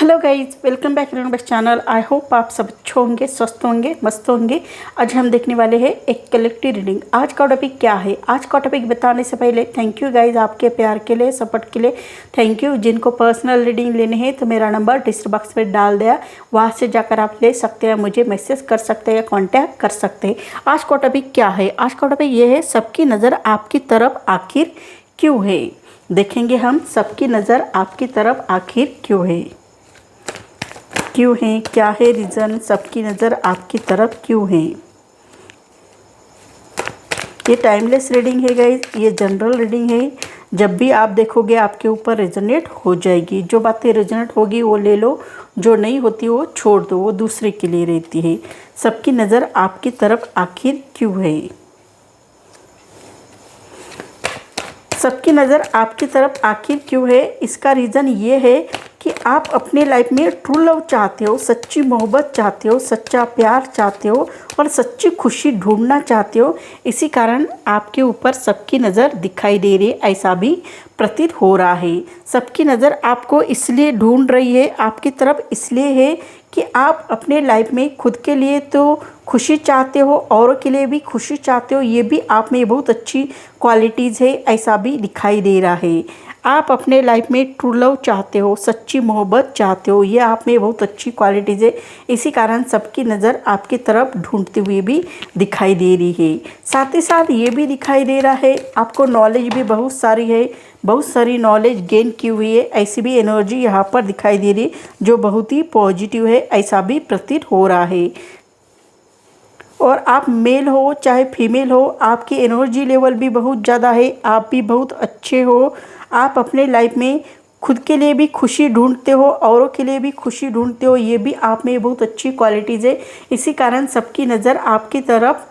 Hello guys, welcome back to bus channel. I hope आप सब अच्छे होंगे, स्वस्थ होंगे, मस्त होंगे। आज हम देखने वाले हैं एक कलेक्टिव रीडिंग। आज का टॉपिक क्या है? आज का टॉपिक बताने से पहले थैंक यू गाइज, आपके प्यार के लिए, सपोर्ट के लिए थैंक यू। जिनको पर्सनल रीडिंग लेने हैं तो मेरा नंबर डिस्क्रिप्शन बॉक्स में डाल दिया, वहाँ से जाकर आप ले सकते हैं, मुझे मैसेज कर सकते हैं या कॉन्टैक्ट कर सकते हैं। आज का टॉपिक क्या है? आज का टॉपिक ये है, सबकी नज़र आपकी तरफ आखिर क्यों है। देखेंगे हम, सबकी नज़र आपकी तरफ आखिर क्यों है, क्यों है, क्या है रीज़न, सबकी नज़र आपकी तरफ क्यों है। ये टाइमलेस रीडिंग है गाइज, ये जनरल रीडिंग है। जब भी आप देखोगे आपके ऊपर रेजोनेट हो जाएगी। जो बातें रेजोनेट होगी वो ले लो, जो नहीं होती वो छोड़ दो, वो दूसरे के लिए रहती है। सबकी नज़र आपकी तरफ आखिर क्यों है। सबकी नज़र आपकी तरफ आखिर क्यों है, इसका रीज़न ये है कि आप अपने लाइफ में ट्रू लव चाहते हो, सच्ची मोहब्बत चाहते हो, सच्चा प्यार चाहते हो और सच्ची खुशी ढूंढना चाहते हो। इसी कारण आपके ऊपर सबकी नज़र दिखाई दे रही है, ऐसा भी प्रतीत हो रहा है। सबकी नज़र आपको इसलिए ढूंढ रही है, आपकी तरफ इसलिए है कि आप अपने लाइफ में खुद के लिए तो खुशी चाहते हो, औरों के लिए भी खुशी चाहते हो। ये भी आप में बहुत अच्छी क्वालिटीज़ है, ऐसा भी दिखाई दे रहा है। आप अपने लाइफ में ट्रू लव चाहते हो, सच्ची मोहब्बत चाहते हो, ये आप में बहुत अच्छी क्वालिटीज़ है। इसी कारण सबकी नज़र आपकी तरफ ढूंढते हुए भी दिखाई दे रही है। साथ ही साथ ये भी दिखाई दे रहा है आपको नॉलेज भी बहुत सारी है, बहुत सारी नॉलेज गेन की हुई है। ऐसी भी एनर्जी यहाँ पर दिखाई दे रही है जो बहुत ही पॉजिटिव है, ऐसा भी प्रतीत हो रहा है। और आप मेल हो चाहे फीमेल हो, आपकी एनर्जी लेवल भी बहुत ज़्यादा है, आप भी बहुत अच्छे हो। आप अपने लाइफ में खुद के लिए भी खुशी ढूंढते हो, औरों के लिए भी खुशी ढूंढते हो, ये भी आप में बहुत अच्छी क्वालिटीज़ है। इसी कारण सबकी नज़र आपकी तरफ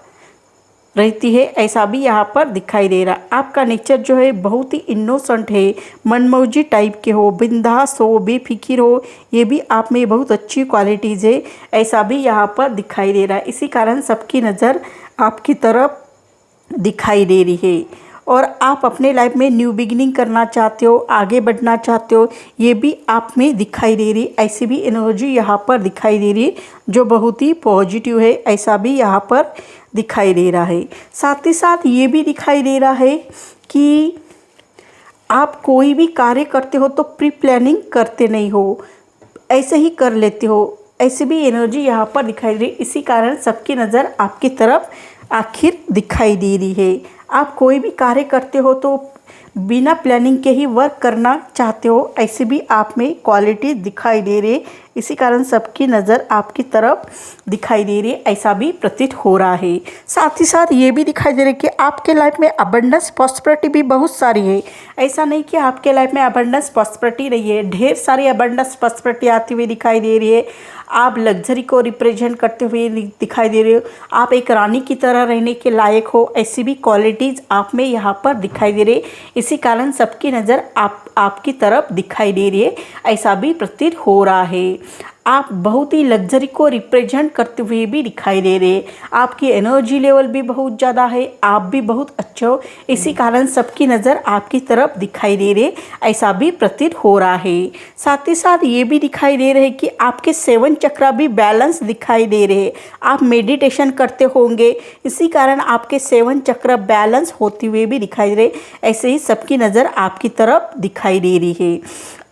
रहती है, ऐसा भी यहाँ पर दिखाई दे रहा। आपका नेचर जो है बहुत ही इनोसेंट है, मनमौजी टाइप के हो, बिंदास हो, बेफिक्र हो, ये भी आप में बहुत अच्छी क्वालिटीज़ है, ऐसा भी यहाँ पर दिखाई दे रहा है। इसी कारण सबकी नज़र आपकी तरफ दिखाई दे रही है। और आप अपने लाइफ में न्यू बिगिनिंग करना चाहते हो, आगे बढ़ना चाहते हो, ये भी आप में दिखाई दे रही। ऐसी भी एनर्जी यहाँ पर दिखाई दे रही जो बहुत ही पॉजिटिव है, ऐसा भी यहाँ पर दिखाई दे रहा है। साथ ही साथ ये भी दिखाई दे रहा है कि आप कोई भी कार्य करते हो तो प्री प्लानिंग करते नहीं हो, ऐसे ही कर लेते हो, ऐसी भी एनर्जी यहाँ पर दिखाई दे रही। इसी कारण सबकी नज़र आपकी तरफ आखिर दिखाई दे रही है। आप कोई भी कार्य करते हो तो बिना प्लानिंग के ही वर्क करना चाहते हो, ऐसी भी आप में क्वालिटी दिखाई दे रही है। इसी कारण सबकी नज़र आपकी तरफ दिखाई दे रही है, ऐसा भी प्रतीत हो रहा है। साथ ही साथ ये भी दिखाई दे रहा है कि आपके लाइफ में अबंडेंस प्रॉस्पेरिटी भी बहुत सारी है। ऐसा नहीं कि आपके लाइफ में अबंडेंस प्रॉस्पेरिटी नहीं है, ढेर सारी अबंडेंस प्रॉस्पेरिटी आती हुई दिखाई दे रही है। आप लग्जरी को रिप्रेजेंट करते हुए दिखाई दे रहे हो, आप एक रानी की तरह रहने के लायक हो, ऐसी भी क्वालिटीज़ आप में यहाँ पर दिखाई दे रही है। इसी कारण सबकी नज़र आपकी तरफ दिखाई दे रही है, ऐसा भी प्रतीत हो रहा है। आप बहुत ही लग्जरी को रिप्रेजेंट करते हुए भी दिखाई दे रहे हैं। आपकी एनर्जी लेवल भी बहुत ज़्यादा है, आप भी बहुत अच्छे हो, इसी कारण सबकी नज़र आपकी तरफ दिखाई दे रहे, ऐसा भी प्रतीत हो रहा है। साथ ही साथ ये भी दिखाई दे रहे कि आपके 7 चक्रा भी बैलेंस दिखाई दे रहे। आप मेडिटेशन करते होंगे, इसी कारण आपके 7 चक्र बैलेंस होते हुए भी दिखाई दे रहे, ऐसे ही सबकी नज़र आपकी तरफ दिखाई दे रही है।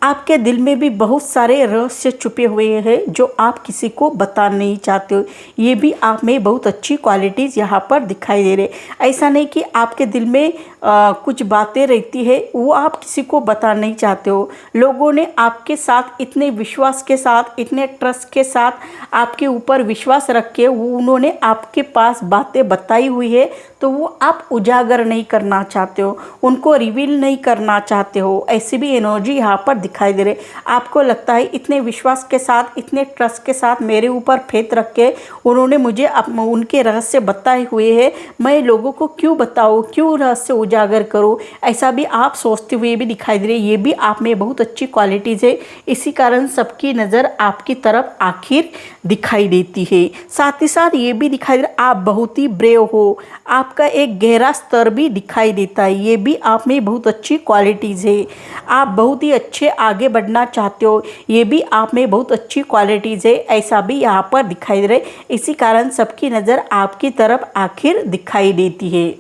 आपके दिल में भी बहुत सारे रहस्य छुपे हुए हैं जो आप किसी को बता नहीं चाहते हो, ये भी आप में बहुत अच्छी क्वालिटीज़ यहाँ पर दिखाई दे रहे। ऐसा नहीं कि आपके दिल में कुछ बातें रहती है वो आप किसी को बता नहीं चाहते हो। लोगों ने आपके साथ इतने विश्वास के साथ, इतने ट्रस्ट के साथ आपके ऊपर विश्वास रख के वो उन्होंने आपके पास बातें बताई हुई है, तो वो आप उजागर नहीं करना चाहते हो, उनको रिवील नहीं करना चाहते हो। ऐसी भी एनर्जी यहाँ पर दिखाई दे रहे। आपको लगता है इतने विश्वास के साथ, इतने ट्रस्ट के साथ मेरे ऊपर फेथ रख के उन्होंने मुझे उनके रहस्य बताए हुए हैं, मैं लोगों को क्यों बताऊँ, क्यों रहस्य उजागर करूँ, ऐसा भी आप सोचते हुए भी दिखाई दे रहे। ये भी आप में बहुत अच्छी क्वालिटीज़ है, इसी कारण सबकी नज़र आपकी तरफ आखिर दिखाई देती है। साथ ही साथ ये भी दिखाई दे रहा आप बहुत ही ब्रेव हो, आपका एक गहरा स्तर भी दिखाई देता है, ये भी आप में बहुत अच्छी क्वालिटीज़ है। आप बहुत ही अच्छे आगे बढ़ना चाहते हो, ये भी आप में बहुत अच्छी क्वालिटीज़ है, ऐसा भी यहाँ पर दिखाई दे रहा है। इसी कारण सबकी नज़र आपकी तरफ आखिर दिखाई देती है।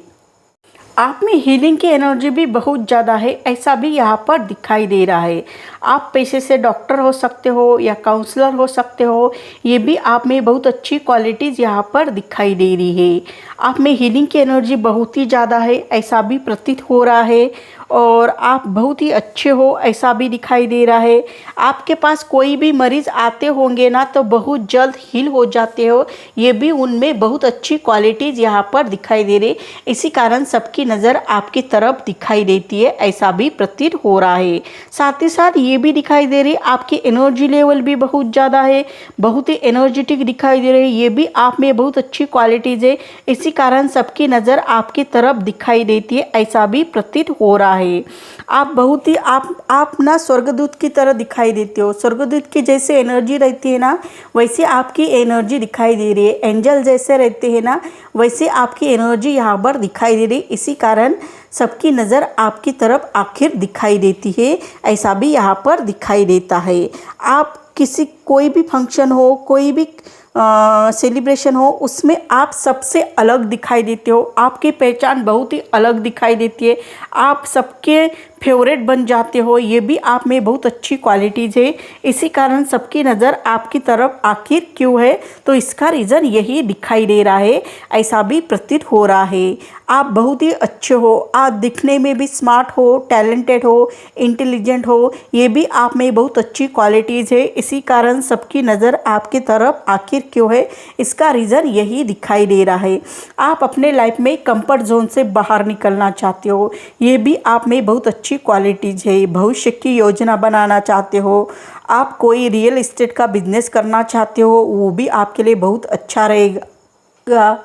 आप में हीलिंग की एनर्जी भी बहुत ज़्यादा है, ऐसा भी यहाँ पर दिखाई दे रहा है। आप पेशे से डॉक्टर हो सकते हो या काउंसलर हो सकते हो, ये भी आप में बहुत अच्छी क्वालिटीज़ यहाँ पर दिखाई दे रही है। आप में हीलिंग की एनर्जी बहुत ही ज़्यादा है, ऐसा भी प्रतीत हो रहा है। और आप बहुत ही अच्छे हो, ऐसा भी दिखाई दे रहा है। आपके पास कोई भी मरीज़ आते होंगे ना तो बहुत जल्द हील हो जाते हो, ये भी उनमें बहुत अच्छी क्वालिटीज़ यहाँ पर दिखाई दे रही। इसी कारण सबकी नज़र आपकी तरफ दिखाई देती है, ऐसा भी प्रतीत हो रहा है। साथ ही साथ ये भी दिखाई दे रही आपकी एनर्जी लेवल भी बहुत ज़्यादा है, बहुत ही एनर्जेटिक दिखाई दे रही है, ये भी आप में बहुत अच्छी क्वालिटीज़ है। इसी कारण सबकी नज़र आपकी तरफ दिखाई देती है, ऐसा भी प्रतीत हो रहा है। आप बहुत ही आप ना स्वर्गदूत की तरह दिखाई देते हो। स्वर्गदूत की जैसे एनर्जी रहती है ना, वैसे आपकी एनर्जी दिखाई दे रही है। एंजल जैसे रहते हैं ना, वैसे आपकी एनर्जी यहाँ पर दिखाई दे रही। इसी कारण सबकी नज़र आपकी तरफ आखिर दिखाई देती है, ऐसा भी यहाँ पर दिखाई देता है। आप किसी कोई भी फंक्शन हो, कोई भी सेलिब्रेशन हो, उसमें आप सबसे अलग दिखाई देते हो। आपकी पहचान बहुत ही अलग दिखाई देती है, आप सबके फेवरेट बन जाते हो, ये भी आप में बहुत अच्छी क्वालिटीज़ है। इसी कारण सबकी नज़र आपकी तरफ आखिर क्यों है, तो इसका रीज़न यही दिखाई दे रहा है, ऐसा भी प्रतीत हो रहा है। आप बहुत ही अच्छे हो, आप दिखने में भी स्मार्ट हो, टैलेंटेड हो, इंटेलिजेंट हो, ये भी आप में बहुत अच्छी क्वालिटीज़ है। इसी कारण सबकी नज़र आपकी तरफ आखिर क्यों है, इसका रीज़न यही दिखाई दे रहा है। आप अपने लाइफ में कंफर्ट जोन से बाहर निकलना चाहते हो, ये भी आप में बहुत अच्छी क्वालिटीज़ है। भविष्य की योजना बनाना चाहते हो, आप कोई रियल एस्टेट का बिजनेस करना चाहते हो, वो भी आपके लिए बहुत अच्छा रहेगा,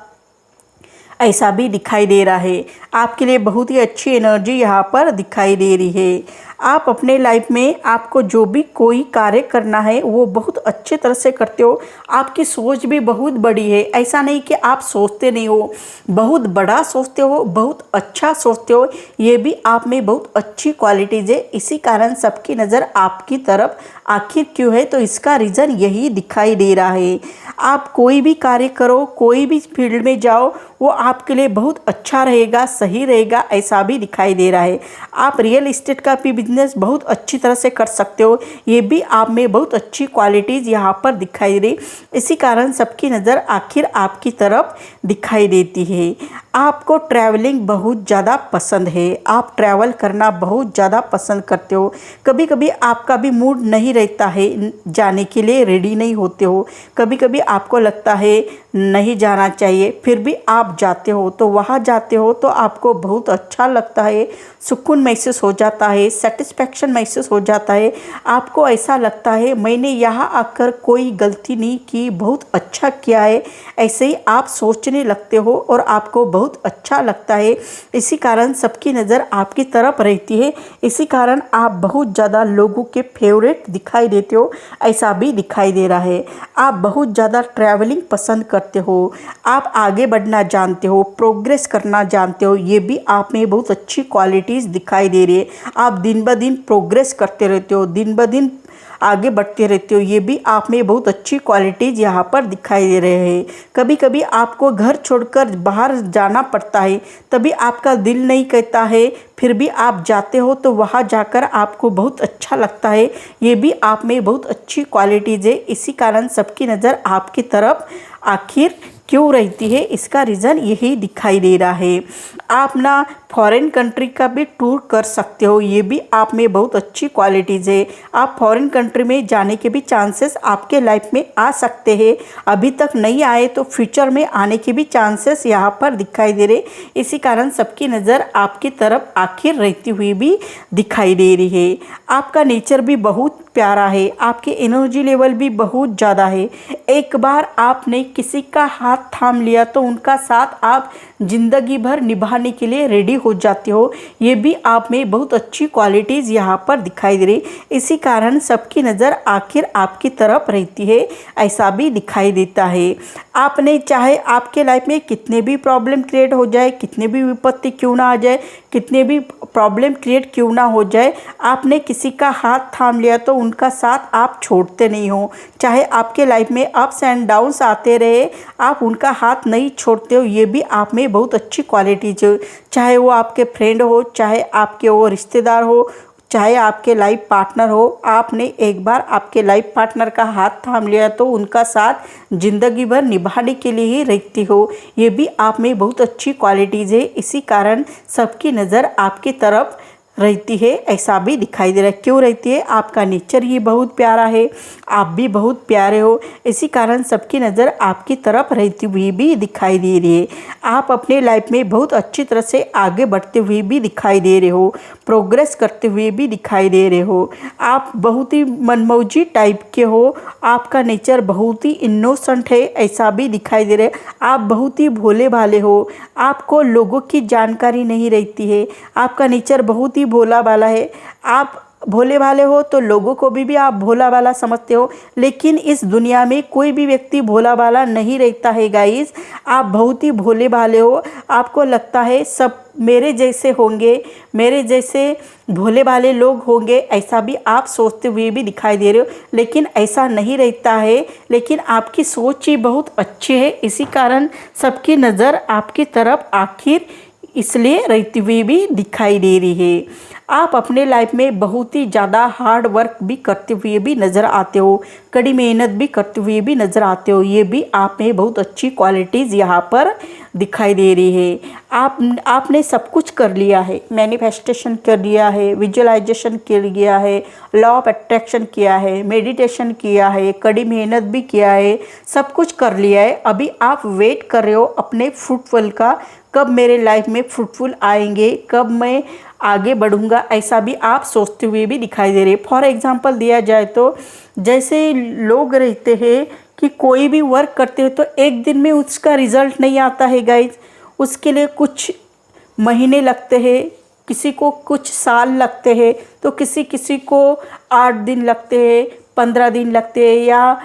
ऐसा भी दिखाई दे रहा है। आपके लिए बहुत ही अच्छी एनर्जी यहाँ पर दिखाई दे रही है। आप अपने लाइफ में आपको जो भी कोई कार्य करना है वो बहुत अच्छे तरह से करते हो। आपकी सोच भी बहुत बड़ी है, ऐसा नहीं कि आप सोचते नहीं हो, बहुत बड़ा सोचते हो, बहुत अच्छा सोचते हो, ये भी आप में बहुत अच्छी क्वालिटीज़ है। इसी कारण सबकी नज़र आपकी तरफ आखिर क्यों है, तो इसका रीज़न यही दिखाई दे रहा है। आप कोई भी कार्य करो, कोई भी फील्ड में जाओ, वो आपके लिए बहुत अच्छा रहेगा, सही रहेगा, ऐसा भी दिखाई दे रहा है। आप रियल एस्टेट का भी बिजनेस बहुत अच्छी तरह से कर सकते हो, ये भी आप में बहुत अच्छी क्वालिटीज़ यहाँ पर दिखाई दे रही। इसी कारण सबकी नज़र आखिर आपकी तरफ दिखाई देती है। आपको ट्रैवलिंग बहुत ज़्यादा पसंद है, आप ट्रैवल करना बहुत ज़्यादा पसंद करते हो। कभी कभी आपका भी मूड नहीं रहता है, जाने के लिए रेडी नहीं होते हो, कभी कभी आपको लगता है नहीं जाना चाहिए, फिर भी आप जाते हो। तो वहाँ जाते हो तो आपको बहुत अच्छा लगता है, सुकून महसूस हो जाता है, सेटिस्फैक्शन महसूस हो जाता है। आपको ऐसा लगता है मैंने यहाँ आकर कोई गलती नहीं की, बहुत अच्छा किया है, ऐसे ही आप सोचने लगते हो और आपको बहुत अच्छा लगता है। इसी कारण सबकी नज़र आपकी तरफ रहती है। इसी कारण आप बहुत ज़्यादा लोगों के फेवरेट दिखाई देते हो, ऐसा भी दिखाई दे रहा है। आप बहुत ज़्यादा ट्रैवलिंग पसंद करते हो, आप आगे बढ़ना जानते हो, प्रोग्रेस करना जानते हो, ये भी आप में बहुत अच्छी क्वालिटीज़ दिखाई दे रही है। आप दिन ब दिन प्रोग्रेस करते रहते हो, दिन ब दिन आगे बढ़ते रहते हो, ये भी आप में बहुत अच्छी क्वालिटीज़ यहाँ पर दिखाई दे रहे हैं। कभी कभी आपको घर छोड़कर बाहर जाना पड़ता है, तभी आपका दिल नहीं कहता है, फिर भी आप जाते हो तो वहाँ जाकर आपको बहुत अच्छा लगता है, ये भी आप में बहुत अच्छी क्वालिटीज़ है। इसी कारण सबकी नज़र आपकी तरफ आखिर क्यों रहती है, इसका रीज़न यही दिखाई दे रहा है। आप ना फॉरेन कंट्री का भी टूर कर सकते हो, ये भी आप में बहुत अच्छी क्वालिटीज़ है। आप फॉरेन कंट्री में जाने के भी चांसेस आपके लाइफ में आ सकते हैं, अभी तक नहीं आए तो फ्यूचर में आने के भी चांसेस यहाँ पर दिखाई दे रहे। इसी कारण सबकी नज़र आपकी तरफ आखिर रहती हुई भी दिखाई दे रही है। आपका नेचर भी बहुत प्यारा है, आपके एनर्जी लेवल भी बहुत ज़्यादा है। एक बार आपने किसी का हाथ थाम लिया तो उनका साथ आप ज़िंदगी भर निभाने के लिए रेडी हो जाते हो, ये भी आप में बहुत अच्छी क्वालिटीज़ यहाँ पर दिखाई दे रही। इसी कारण सबकी नज़र आखिर आपकी तरफ रहती है, ऐसा भी दिखाई देता है। आपने चाहे आपके लाइफ में कितने भी प्रॉब्लम क्रिएट हो जाए, कितने भी विपत्ति क्यों ना आ जाए, कितने भी प्रॉब्लम क्रिएट क्यों ना हो जाए, आपने किसी का हाथ थाम लिया तो उनका साथ आप छोड़ते नहीं हो। चाहे आपके लाइफ में अप्स एंड डाउन्स आते रहे, आप उनका हाथ नहीं छोड़ते हो। ये भी आप में बहुत अच्छी क्वालिटीज है। चाहे वो आपके फ्रेंड हो, चाहे आपके वो रिश्तेदार हो, चाहे आपके लाइफ पार्टनर हो, आपने एक बार आपके लाइफ पार्टनर का हाथ थाम लिया तो उनका साथ ज़िंदगी भर निभाने के लिए ही रहती हो। ये भी आप में बहुत अच्छी क्वालिटीज़ है। इसी कारण सबकी नज़र आपकी तरफ रहती है, ऐसा भी दिखाई दे रहा है। क्यों रहती है? आपका नेचर ही बहुत प्यारा है, आप भी बहुत प्यारे हो। इसी कारण सबकी नज़र आपकी तरफ रहती हुई भी दिखाई दे रही है। आप अपने लाइफ में बहुत अच्छी तरह से आगे बढ़ते हुए भी दिखाई दे रहे हो, प्रोग्रेस करते हुए भी दिखाई दे रहे हो। आप बहुत ही मनमौजी टाइप के हो, आपका नेचर बहुत ही इनोसेंट है, ऐसा भी दिखाई दे रहा है। आप बहुत ही भोले भाले हो, आपको लोगों की जानकारी नहीं रहती है, आपका नेचर बहुत ही भोला भाला है। आप भोले भाले हो तो लोगों को भी आप भोला भाला समझते हो, लेकिन इस दुनिया में कोई भी व्यक्ति भोला भाला नहीं रहता है गाइस। आप बहुत ही भोले भाले हो, आपको लगता है सब मेरे जैसे होंगे, मेरे जैसे भोले भाले लोग होंगे, ऐसा भी आप सोचते हुए भी दिखाई दे रहे हो, लेकिन ऐसा नहीं रहता है। लेकिन आपकी सोच ही बहुत अच्छी है, इसी कारण सबकी नज़र आपकी तरफ आखिर इसलिए रहती हुई भी दिखाई दे रही है। आप अपने लाइफ में बहुत ही ज़्यादा हार्ड वर्क भी करते हुए भी नज़र आते हो, कड़ी मेहनत भी करते हुए भी नज़र आते हो। ये भी आप में बहुत अच्छी क्वालिटीज़ यहाँ पर दिखाई दे रही है। आपने सब कुछ कर लिया है, मैनिफेस्टेशन कर लिया है, विजुअलाइजेशन कर लिया है, लॉ ऑफ अट्रैक्शन किया है, मेडिटेशन किया है, कड़ी मेहनत भी किया है, सब कुछ कर लिया है। अभी आप वेट कर रहे हो अपने फ्रूटफुल का, कब मेरे लाइफ में फ्रूटफुल आएंगे, कब मैं आगे बढ़ूंगा, ऐसा भी आप सोचते हुए भी दिखाई दे रहे। फॉर एग्जांपल दिया जाए तो जैसे लोग रहते हैं कि कोई भी वर्क करते हैं तो एक दिन में उसका रिजल्ट नहीं आता है गाइज, उसके लिए कुछ महीने लगते हैं, किसी को कुछ साल लगते हैं, तो किसी किसी को 8 दिन लगते हैं, 15 दिन लगते हैं, या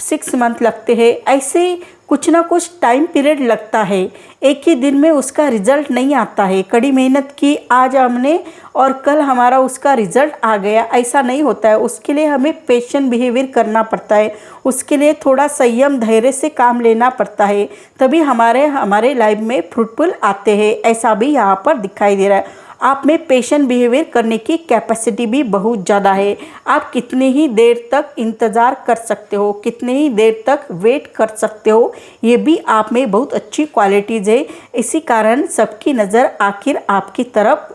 6 मंथ लगते हैं। ऐसे कुछ ना कुछ टाइम पीरियड लगता है, एक ही दिन में उसका रिज़ल्ट नहीं आता है। कड़ी मेहनत की आज हमने और कल हमारा उसका रिज़ल्ट आ गया, ऐसा नहीं होता है। उसके लिए हमें पेशेंट बिहेवियर करना पड़ता है, उसके लिए थोड़ा संयम धैर्य से काम लेना पड़ता है, तभी हमारे लाइफ में फ्रूटफुल आते हैं। ऐसा भी यहाँ पर दिखाई दे रहा है। आप में पेशेंट बिहेवियर करने की कैपेसिटी भी बहुत ज़्यादा है। आप कितनी ही देर तक इंतज़ार कर सकते हो, कितनी ही देर तक वेट कर सकते हो, ये भी आप में बहुत अच्छी क्वालिटीज़ है। इसी कारण सबकी नज़र आखिर आपकी तरफ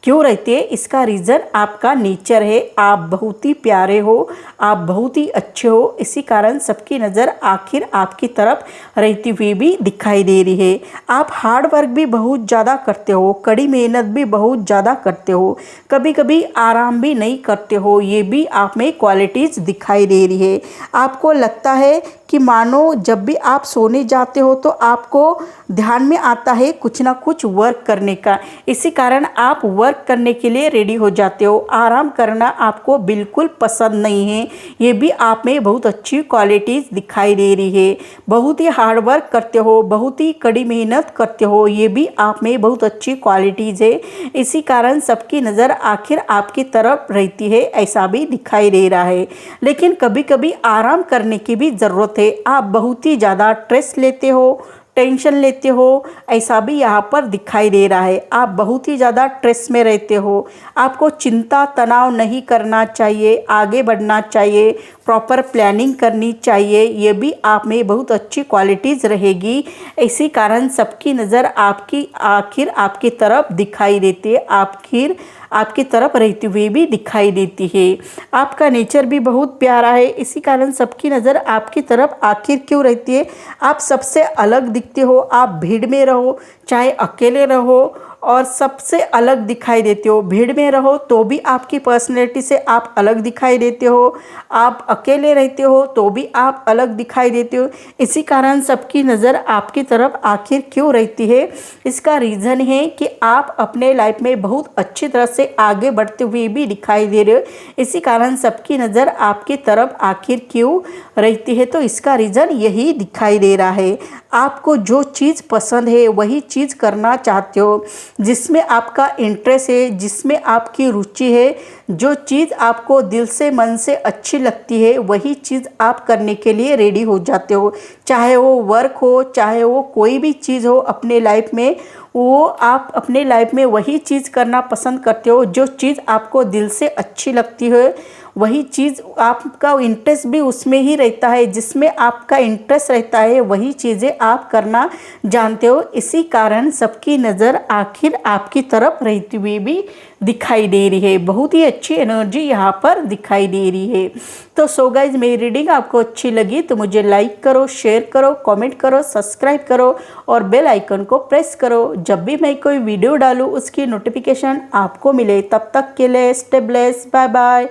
क्यों रहती है? इसका रीज़न आपका नेचर है। आप बहुत ही प्यारे हो, आप बहुत ही अच्छे हो, इसी कारण सबकी नज़र आखिर आपकी तरफ रहती हुई भी दिखाई दे रही है। आप हार्ड वर्क भी बहुत ज़्यादा करते हो, कड़ी मेहनत भी बहुत ज़्यादा करते हो, कभी कभी आराम भी नहीं करते हो, ये भी आप में क्वालिटीज़ दिखाई दे रही है। आपको लगता है कि मानो जब भी आप सोने जाते हो तो आपको ध्यान में आता है कुछ ना कुछ वर्क करने का, इसी कारण आप वर्क करने के लिए रेडी हो जाते हो। आराम करना आपको बिल्कुल पसंद नहीं है, ये भी आप में बहुत अच्छी क्वालिटीज़ दिखाई दे रही है। बहुत ही हार्ड वर्क करते हो, बहुत ही कड़ी मेहनत करते हो, ये भी आप में बहुत अच्छी क्वालिटीज़ है। इसी कारण सबकी नज़र आखिर आपकी तरफ रहती है, ऐसा भी दिखाई दे रहा है। लेकिन कभी कभी आराम करने की भी ज़रूरत है। आप बहुत ही ज़्यादा स्ट्रेस लेते हो, टेंशन लेते हो, ऐसा भी यहाँ पर दिखाई दे रहा है। आप बहुत ही ज़्यादा स्ट्रेस में रहते हो, आपको चिंता तनाव नहीं करना चाहिए, आगे बढ़ना चाहिए, प्रॉपर प्लानिंग करनी चाहिए, ये भी आप में बहुत अच्छी क्वालिटीज़ रहेगी। इसी कारण सबकी नज़र आखिर आपकी तरफ दिखाई देती है, आखिर आपकी तरफ रहती हुई भी दिखाई देती है। आपका नेचर भी बहुत प्यारा है, इसी कारण सबकी नज़र आपकी तरफ आखिर क्यों रहती है? आप सबसे अलग दिखते हो, आप भीड़ में रहो चाहे अकेले रहो और सबसे अलग दिखाई देते हो। भीड़ में रहो तो भी आपकी पर्सनैलिटी से आप अलग दिखाई देते हो, आप अकेले रहते हो तो भी आप अलग दिखाई देते हो। इसी कारण सबकी नज़र आपकी तरफ आखिर क्यों रहती है? इसका रीज़न है कि आप अपने लाइफ में बहुत अच्छी तरह से आगे बढ़ते हुए भी दिखाई दे रहे हो। इसी कारण सबकी नज़र आपकी तरफ आखिर क्यों रहती है? तो इसका रीज़न यही दिखाई दे रहा है। आपको जो चीज़ पसंद है वही चीज़ करना चाहते हो, जिसमें आपका इंटरेस्ट है, जिसमें आपकी रुचि है, जो चीज़ आपको दिल से मन से अच्छी लगती है वही चीज़ आप करने के लिए रेडी हो जाते हो। चाहे वो वर्क हो, चाहे वो कोई भी चीज़ हो अपने लाइफ में, वो आप अपने लाइफ में वही चीज़ करना पसंद करते हो। जो चीज़ आपको दिल से अच्छी लगती है वही चीज़, आपका इंटरेस्ट भी उसमें ही रहता है, जिसमें आपका इंटरेस्ट रहता है वही चीज़ें आप करना जानते हो। इसी कारण सबकी नज़र आखिर आपकी तरफ रहती हुई भी दिखाई दे रही है। बहुत ही अच्छी एनर्जी यहाँ पर दिखाई दे रही है। तो सो गाइज, मेरी रीडिंग आपको अच्छी लगी तो मुझे लाइक करो, शेयर करो, कमेंट करो, सब्सक्राइब करो और बेल आइकन को प्रेस करो। जब भी मैं कोई वीडियो डालूँ उसकी नोटिफिकेशन आपको मिले। तब तक के लिए stay blessed, bye bye,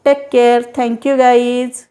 take care, thank you guys.